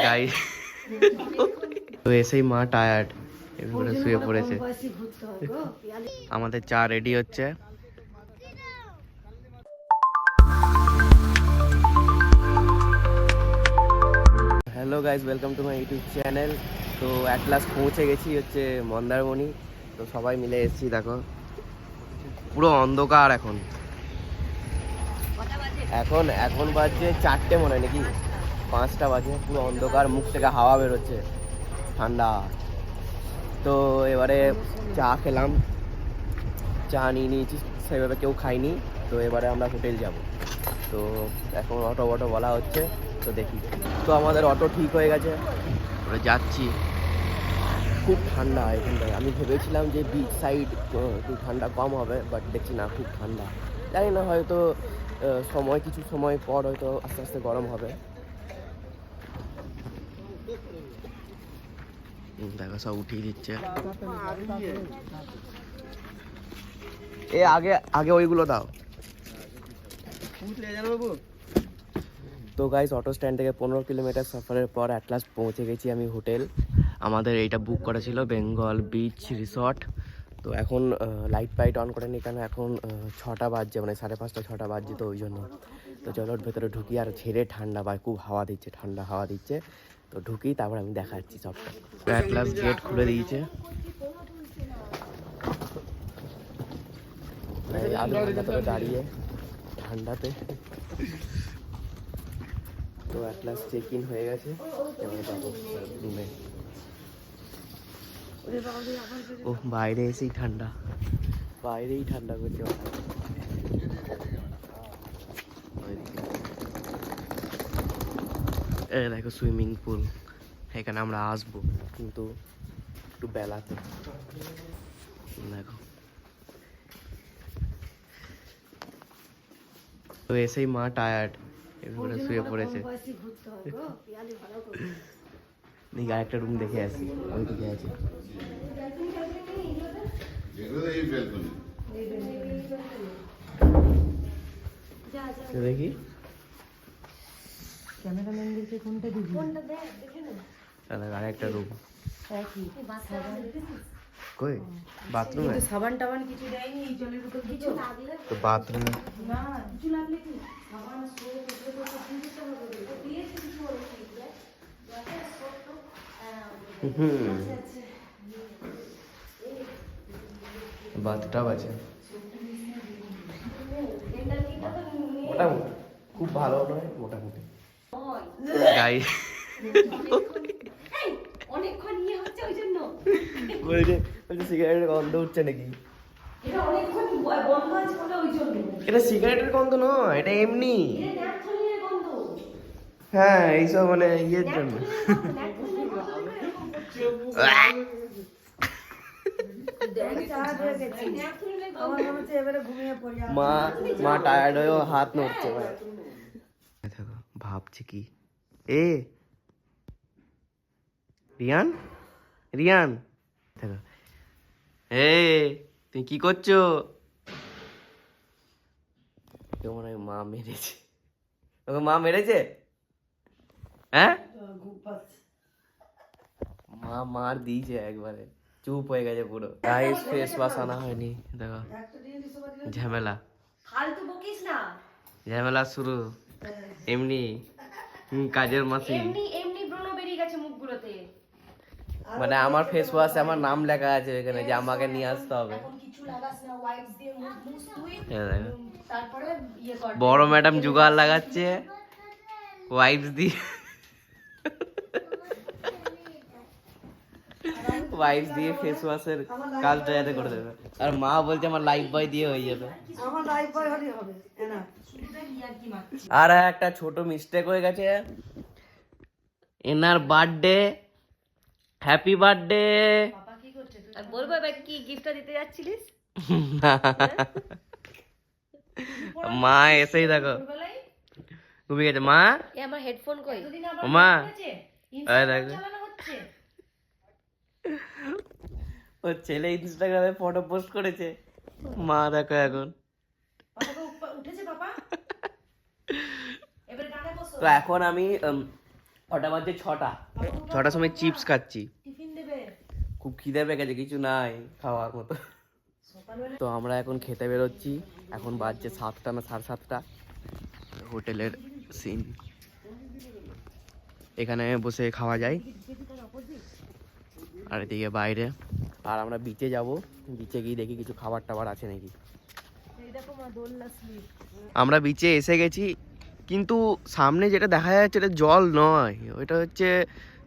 গাই তো এসেই মা টায়ার্ড, এরপরে শুয়ে পড়েছে। আমাদের চা রেডি হচ্ছে। Hello guys, welcome to my YouTube channel. তো অ্যাট লাস্ট পৌঁছে গেছি হচ্ছে মন্দারমণি। তো সবাই মিলে এসেছি, দেখো পুরো অন্ধকার। এখন এখন এখন বাজছে 4টে মনে হয়, নাকি 5টা বাজে। পুরো অন্ধকার, মুখ থেকে হাওয়া বেরোচ্ছে ঠান্ডা। তো এবারে চা খেলাম, চা নিয়ে নিয়েছি, সেভাবে কেউ খাইনি। তো এবারে আমরা হোটেল যাব। তো এখন অটো বলা হচ্ছে, তো দেখি। তো আমাদের অটো ঠিক হয়ে গেছে, আমরা যাচ্ছি। খুব ঠান্ডা এখানটায়। আমি ভেবেছিলাম যে বিচ সাইড একটু ঠান্ডা কম হবে, বাট দেখছি না, খুব ঠান্ডা। জানি না, হয়তো কিছু সময় পর হয়তো আস্তে আস্তে গরম হবে। দেখো সব উঠিয়ে দিচ্ছে। আগে আগে ওইগুলো দাও। তো গাইস, অটো স্ট্যান্ড থেকে 15 কিলোমিটার সফরের পর অ্যাট লাস্ট পৌঁছে গেছি আমি হোটেল। আমাদের এইটা বুক করা ছিল, বেঙ্গল বিচ রিসর্ট। তো এখন লাইট ফাইট অন করেনি, কেন এখন 6টা বাজছে, মানে 5:30 6টা বাজছে। তো ওই জন্য তো চলো ভেতরে ঢুকি। আর ঝেড়ে ঠান্ডা, বা খুব হাওয়া দিচ্ছে, ঠান্ডা হাওয়া দিচ্ছে। তো ঢুকি, তারপর আমি দেখাচ্ছি সবটা। অ্যাট লাস্ট গেট খুলে দিয়েছে। আধ ঘন্টা ধরে দাঁড়িয়ে ঠান্ডাতে। তো অ্যাট লাস্ট চেক ইন হয়ে গেছে, এবারে যাবো রুমে। ও বাইরে এসেই ঠান্ডা, বাইরেই ঠান্ডা করছে। দেখো সুইমিং পুল, এখানে আমরা আসবো কিন্তু একটু বেলাতে। দেখো তো এসেই মা টায়ার্ড, এরপরে শুয়ে পড়েছে। দেখি আরেকটা রুম দেখে আসি, ওই দিকে আছে। দেখি আরেকটা রুম কই, বাথরুমে সাবান টাবান কিছু দেয়নি, এই জলের উপর কিছু লাগলে তো বাথরুম না কিছু লাগলে কি সাবান সোপ এগুলো তো দিতে হবে, তো দিয়েছি কিছু বলে কি যাতে সোপ তো বাথটাব আছে মোটামুটি, খুব ভালো নয়, মোটামুটি। গাই অনেকক্ষণ ইয়ে হচ্ছে, ওই জন্য বলছে সিগারেটের গন্ধ উঠছে নাকি। এটা সিগারেটের গন্ধ নয়, এটা এমনি। হ্যাঁ, এইসব মানে ইয়ের জন্য। মা টায়ার্ড হয়েও হাত নড়ছে। দেখো ভাবছে কি, রিয়ান রিয়ান দেখো, তুমি কি করছো? মনে হয় মা মেরেছে, ওকে মা মেরেছে। হ্যাঁ, মা মার দিয়েছে একবারে, চুপ হয়ে গেছে পুরো। গাইস ফেস ওয়াশ আনা হয়নি, দেখো ঝামেলা, ঝামেলা শুরু। এমনি কাজের মাসি, মানে আমার ফেস ওয়াশে আমার নাম লেখা আছে এখানে, যে আমাকে নিয়ে আসতে হবে। বড় ম্যাডাম জুগাড় লাগাচ্ছে ওয়াইপস দিয়ে, ওয়াইপস দিয়ে ফেস ওয়াশের কাজটা যাতে করে দেবে। আর মা বলছে আমার লাইফ বয় দিয়ে হয়ে যাবে। আমার লাইফ বয় হলেই হবে না। আর একটা ছোট মিস্টেক হয়ে গেছে, এনার বার্থডে, হ্যাপি বার্থডে। পাপা কি করছে তুই বলবো এবার কি গিফটটা দিতে যাচ্ছিলিস? মা এসেই দেখো ঘুমিয়ে গেছে মা। আমার হেডফোন কই মা? এই দেখো ও ছেলে ইনস্টাগ্রামে ফটো পোস্ট করেছে, মা দেখো এখন। তো এখন আমি কটা বাজে? 6টা। 6টার সময় চিপস খাচ্ছি। খুব খিদে পেয়ে গেছে, কিছু নাই খাওয়ার মতো। তো আমরা এখন খেতে বেরোচ্ছি। এখন বাজছে 7টা না 7:30। হোটেলের সিন, এখানে বসে খাওয়া যায় আর এদিকে বাইরে। আর আমরা বিচে যাব, বিচে গিয়ে দেখি কিছু খাবার টাবার আছে নাকি। আমরা বিচে এসে গেছি, কিন্তু সামনে যেটা দেখা যাচ্ছে এটা জল নয়, ওইটা হচ্ছে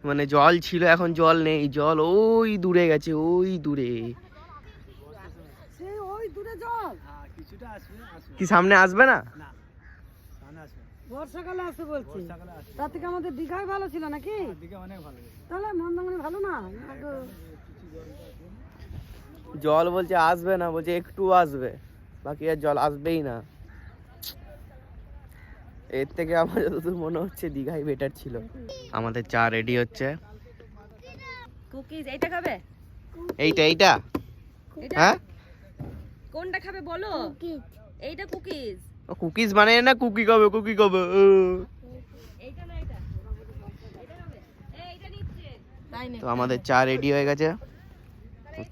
মানে জল ছিল, এখন জল নেই। জল ওই দূরে গেছে, ওই দূরে। কি সামনে আসবে না? বর্ষাকালে আসে বলছি, তার থেকে আমাদের দীঘায় ভালো ছিল নাকি? তাহলে মন্দারমণি ভালো না? জল বলছে আসবে না, বলছে একটু আসবে, বাকি আর জল আসবেই না। এর থেকে আমার যতদূর মনে হচ্ছে দীঘাই বেটার ছিল। আমাদের চা রেডি হচ্ছে। কুকিজ এইটা খাবে? এইটা হ্যাঁ, কোনটা খাবে বলো? এইটা কুকিজ। কুকিজ মানে না, কুকি খাবে, কুকি খাবে। এইটা না, এটা খাবে। এইটা নিচ্ছে। তাই না? তো আমাদের চা রেডি হয়ে গেছে,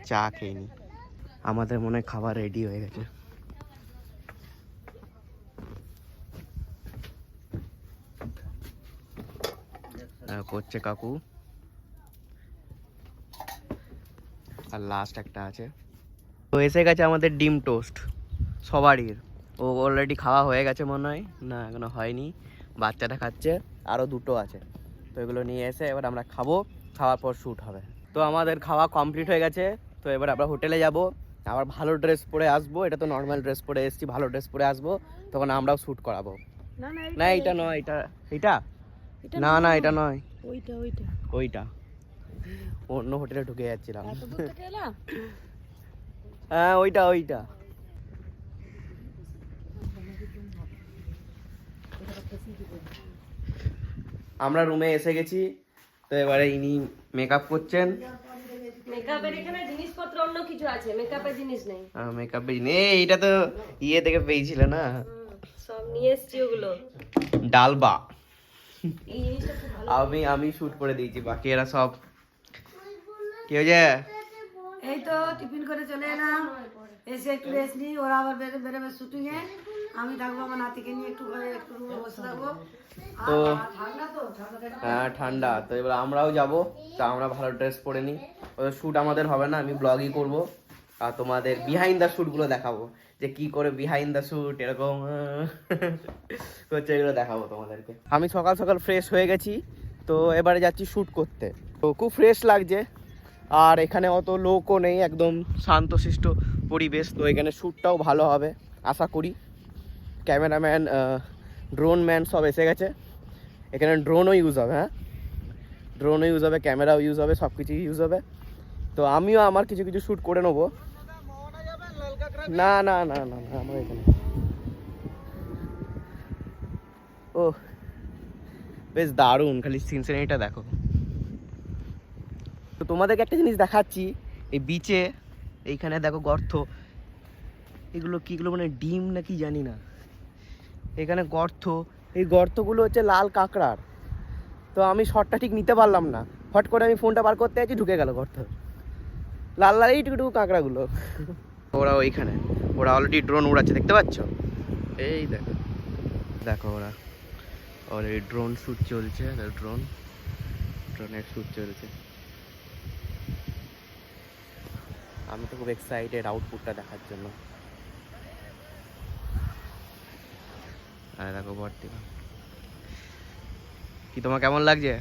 চা খেয়ে নি। আমাদের মনে হয় খাবার রেডি হয়ে গেছে। করছে কাকু, আর লাস্ট একটা আছে। তো এসে গেছে আমাদের ডিম টোস্ট সবারই। ও অলরেডি খাওয়া হয়ে গেছে মনে হয়, না এখনো হয়নি, বাচ্চাটা খাচ্ছে, আরও 2টো আছে। তো এগুলো নিয়ে এসে এবার আমরা খাবো, খাওয়ার পর শ্যুট হবে। তো আমাদের খাওয়া কমপ্লিট হয়ে গেছে। তো এবার আমরা হোটেলে যাব, আবার ভালো ড্রেস পরে আসবো। এটা তো নর্মাল ড্রেস পরে এসেছি, ভালো ড্রেস পরে আসবো, তখন আমরাও শ্যুট করাবো। না এটা নয়, এটা না না এটা নয়, ওইটা অন্য হোটেলে ঢুকে যাচ্ছিলাম। হ্যাঁ ওইটা। আমরা রুমে এসে গেছি। তো এবারে ইনি মেকআপ করছেন। মেকআপের এখানে জিনিসপত্র অন্য কিছু আছে, মেকআপের জিনিস নেই। মেকআপের নেই, এইটা তো ইয়ে থেকে পেয়েছিল না, সব নিয়ে এসেছি ওগুলো। ডালবা এই জিনিসটা খুব ভালো। আমি শুট করে দিয়েছি, বাকি এরা সব কি হয়েছে? এই তো টিফিন করে চলে এলাম, এসে একটু রেস্ট নিই। ওরা আবার বেরোবে শুটিং এ, আমি থাকবো আমার নাতিকে নিয়ে, একটু রুমে বসে থাকবো। তো ঠান্ডা তো, হ্যাঁ ঠান্ডা। তো এবার আমরাও যাব, তা আমরা ভালো ড্রেস পরে নিই। ওদের শ্যুট আমাদের হবে না, আমি ব্লগই করব, আর তোমাদের বিহাইন্ড দ্য শ্যুটগুলো দেখাবো, যে কি করে বিহাইন্ড দ্য শ্যুট এরকম হচ্ছে, এগুলো দেখাবো তোমাদেরকে। আমি সকাল সকাল ফ্রেশ হয়ে গেছি, তো এবারে যাচ্ছি শ্যুট করতে। তো খুব ফ্রেশ লাগছে, আর এখানে অত লোকও নেই, একদম শান্তশিষ্ট পরিবেশ। তো এখানে শ্যুটটাও ভালো হবে আশা করি। ক্যামেরাম্যান, ড্রোন ম্যান সব এসে গেছে। এখানে ড্রোনও ইউজ হবে, হ্যাঁ ড্রোনও ইউজ হবে, ক্যামেরাও ইউজ হবে, সব কিছুই ইউজ হবে। তো আমিও আমার কিছু কিছু শ্যুট করে নেবো। না না না না না আমার এখানে ও বেশ দারুণ, খালি সিনসিনারিটা দেখো। তো তোমাদেরকে একটা জিনিস দেখাচ্ছি, এই বিচে এইখানে দেখো গর্ত, এগুলো কিগুলো মানে ডিম না কি জানি না, এখানে গর্ত, এই গর্তগুলো হচ্ছে লাল কাঁকড়ার। তো আমি শটটা ঠিক নিতে পারলাম না, হট করে আমি ফোনটা বার করতে যাচ্ছি, ঢুকে গেল গর্ত, লাল লাল এইটুকু কাঁকড়াগুলো। ওরা ওইখানে, ওরা অলরেডি ড্রোন উড়াচ্ছে, দেখতে পাচ্ছ? এই দেখো দেখো, ওরা অলরেডি ড্রোন শ্যুট চলছে, ড্রোনের শ্যুট চলছে। আমি তো খুব এক্সাইটেড আউটপুটটা দেখার জন্য। আর দেখো ভর্তি, কি তোমার কেমন লাগছে?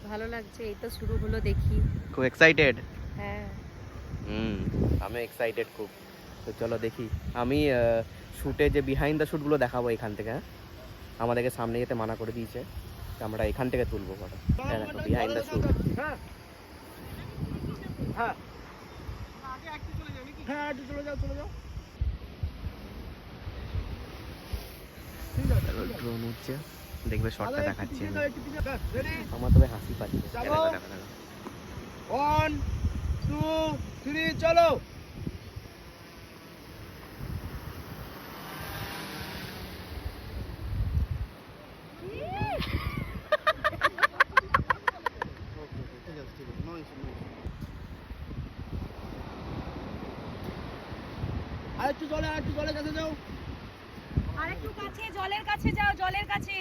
ভালো লাগছে, এই তো শুরু হলো, দেখি। খুব এক্সাইটেড? হ্যাঁ আমি এক্সাইটেড খুব। তো চলো দেখি। আমি শ্যুটে যে বিহাইন্ড দ্য শ্যুটগুলো দেখাবো এখান থেকে, হ্যাঁ আমাদেরকে সামনে যেতে মানা করে দিয়েছে, আমরা এখান থেকে তুলবো ফটো। হ্যাঁ দেখো বিহাইন্ড দ্য শ্যুট। ড্রোন উঠছে, দেখবে শটটা দেখাচ্ছি আমি। আমার তবে হাসি পাচ্ছে। দেখো দেখো দেখো, 1 2 3 চলো। একটু জলের কাছে যাও। আর একটু কাছে, জলের কাছে যাও, জলের কাছে।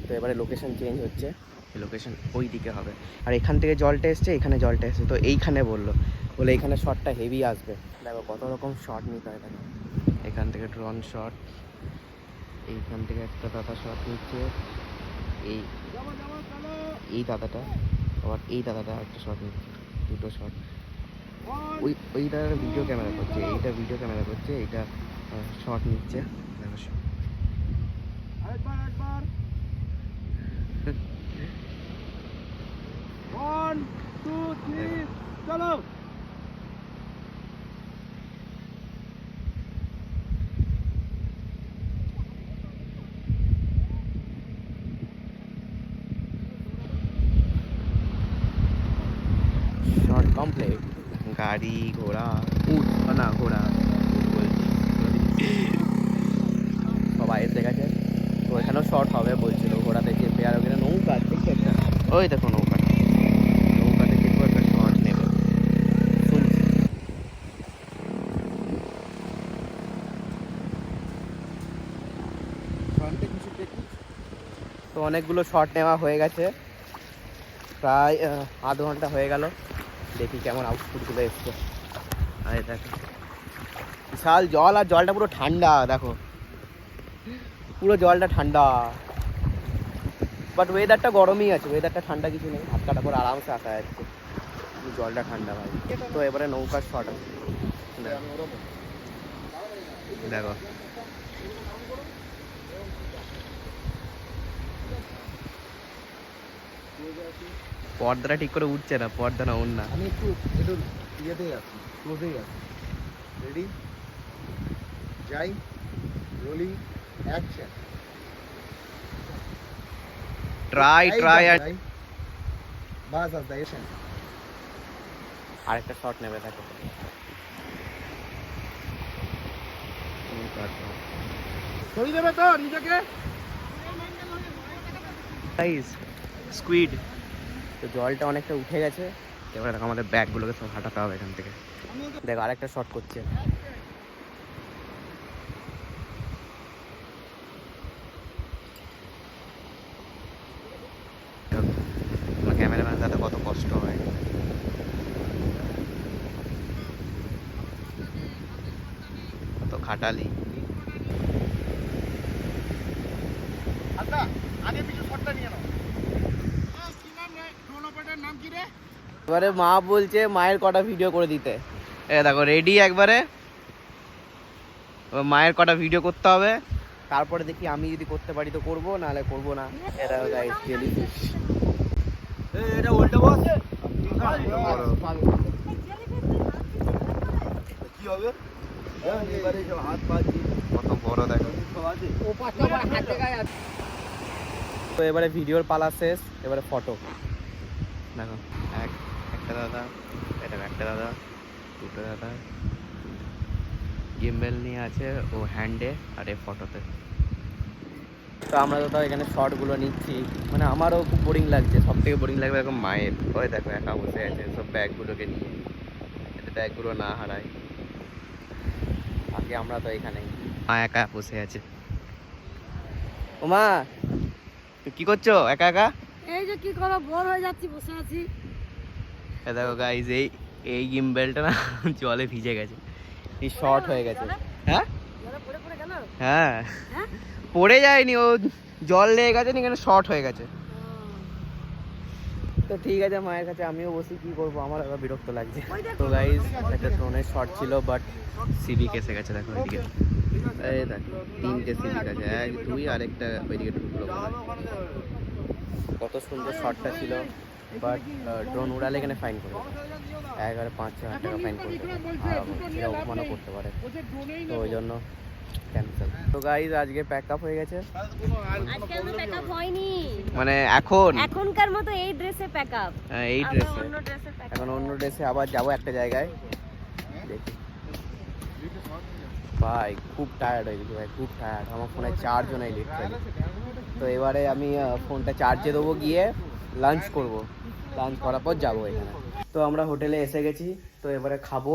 তো এবারে লোকেশন চেঞ্জ হচ্ছে, লোকেশন ওই দিকে হবে। আর এখান থেকে জলটা এসছে, এখানে জলটা এসছে, তো এইখানে বললো এইখানে শটটা হেভি আসবে। দেখো কত রকম শট নিতে হয়। দেখো এখান থেকে ড্রোন শট, এইখান থেকে একটা দাদা শট নিচ্ছে, এই দাদাটা, আবার এই দাদাটা একটা শট নিচ্ছে, দুটো শট। ওই দাদাটা ভিডিও ক্যামেরা করছে, এইটা ভিডিও ক্যামেরা করছে, এইটা শট নিচ্ছে। দেখো আরেকবার 1 2 3 চলো। Shot complete. গাড়ি ঘোড়া, উট না ঘোড়া, সবাই এসে গেছে। তো এখানেও শর্ট হবে বলছিল, ঘোড়াতে চেপে। আর ওখানে নৌকা দেখছি একটা, ওই দেখো নৌকাতে চেপে একটা শর্ট নেবে শুনছি। তো অনেকগুলো শর্ট নেওয়া হয়ে গেছে, প্রায় আধ ঘন্টা হয়ে গেল। দেখি কেমন আউটপুটগুলো এসছে। আরে দেখো বিশাল জল, আর জলটা পুরো ঠান্ডা। দেখো পুরো জলটা ঠান্ডা, বাট ওয়েদারটা গরমই আছে, ওয়েদারটা ঠান্ডা কিছু নেই। হাত কাটা করে আরামসে আসা যাচ্ছে, জলটা ঠান্ডা ভাই। তো এবারে নৌকার শট আছে, দেখো পর্দাটা ঠিক করে উঠছে না, পর্দা না ওর না। আমি একটু ইয়েতেই আছি, ক্লোজেই আছি। রেডি, যাই, রোলিং, অ্যাকশন। ট্রাই আর বাস আস অ্যাকশন। আরেকটা শট নেবে। দেখো ছড়ি দেবে তো নিজেকে। স্কুইড। তো জলটা অনেকটা উঠে গেছে, এবারে দেখো আমাদের ব্যাগগুলোকে সব হাঁটাতে হবে এখান থেকে। দেখো আরেকটা শট করছে। ক্যামেরাম্যান দাদা কত কষ্ট হয়। কত খাটালি। আচ্ছা আগে পিছু শটটা নিয়ে নাও। কি নাম রে ড্রোন অপারেটর, নাম কি রে? এবারে মা বলছে মায়ের কটা ভিডিও করে দিতে। দেখো রেডি একবারে, মায়ের কটা ভিডিও করতে হবে, তারপরে দেখি আমি যদি করতে পারি তো করবো, নাহলে করবো না। এটা গাইস জেলিফিশ। এটা উল্টো বস। কি হবে? এবারে সব হাত পা দিয়ে কত বড় দেখো। ও পাঁচটা আবার হাতে গায়ে আছে। তো এবারে ভিডিওর পালা শেষ, এবারে ফটো। দেখো একটা দাদা, এটা একটা দাদা, দুটো দাদা গিম্বেল নিয়ে আছে, ও হ্যান্ডে আর এ ফটোতে। তো আমরা তো তাও এখানে শর্টগুলো নিচ্ছি। মানে আমারও খুব বোরিং লাগছে, সব থেকে বোরিং লাগবে এরকম মায়ের। ওই দেখো একা বসে আছে সব ব্যাগগুলোকে নিয়ে, এতে ব্যাগগুলো না হারায়। আগে আমরা তো এখানেই, মা একা বসে আছে। ও মা তুই কি করছো একা একা? এই যে কি করো, বোর হয়ে যাচ্ছি, বসে আছি। দেখো গাইজ এই গিম্বেলটা না জলে ভিজে গেছে, এই শর্ট হয়ে গেছে। হ্যাঁ হ্যাঁ পড়ে যায়নি, ও জল লেগে গেছে, এখানে শর্ট হয়ে গেছে। তো ঠিক আছে, মায়ের কাছে আমিও বসি, কি করবো, আমার আবার বিরক্ত লাগছে। তো গাইজ একটা ড্রোনের শর্ট ছিল, বাট সিভিক এসে গেছে। দেখো ওইদিকে, এই দেখো 3টে সিভিক আছে, 1 2 আর একটা ওইদিকে ঢুকলো। কত সুন্দর শর্টটা ছিল, বাট ড্রোন উড়ালে এখানে ফাইন করবে, 5,000 টাকা ফাইন করবে, আর সেটা অপমানও করতে পারে। তো ওই জন্য ক্যান্সেল। তো গাইজ আজকে প্যাক আপ হয়ে গেছে, আজকে আমার প্যাকআপ হয়নি, মানে এখনকার মতো এই ড্রেসে প্যাকআপ। এই ড্রেসে, অন্য ড্রেসে প্যাকআপ। এখন অন্য ড্রেসে আবার যাবো একটা জায়গায়। দেখি ভাই খুব টায়ার্ড হয়ে গেছি, ভাই খুব টায়ার্ড। আমার ফোনে চার্জও নেই লিটারালি। তো এবারে আমি ফোনটা চার্জে দেবো, গিয়ে লাঞ্চ করব, লাঞ্চ করার পর যাবো এখানে। তো আমরা হোটেলে এসে গেছি, তো এবারে খাবো।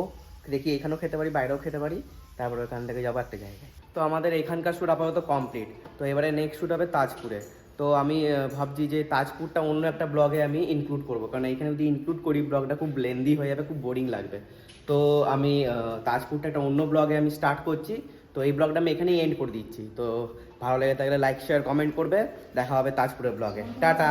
দেখি এখানেও খেতে পারি, বাইরেও খেতে পারি, তারপর ওখান থেকে যাবো একটা জায়গায়। তো আমাদের এখানকার শ্যুট আপাতত কমপ্লিট। তো এবারে নেক্সট শ্যুট হবে তাজপুরে। তো আমি ভাবছি যে তাজপুরটা অন্য একটা ব্লগে আমি ইনক্লুড করবো, কারণ এখানে যদি ইনক্লুড করি ব্লগটা খুব লেন্দি হয়ে যাবে, খুব বোরিং লাগবে। তো আমি তাজপুরটা একটা অন্য ব্লগে আমি স্টার্ট করছি। তো এই ব্লগটা আমি এখানেই এন্ড করে দিচ্ছি। তো ভালো লেগে থাকলে লাইক শেয়ার কমেন্ট করবে। দেখা হবে তাজপুরের ব্লগে। টাটা।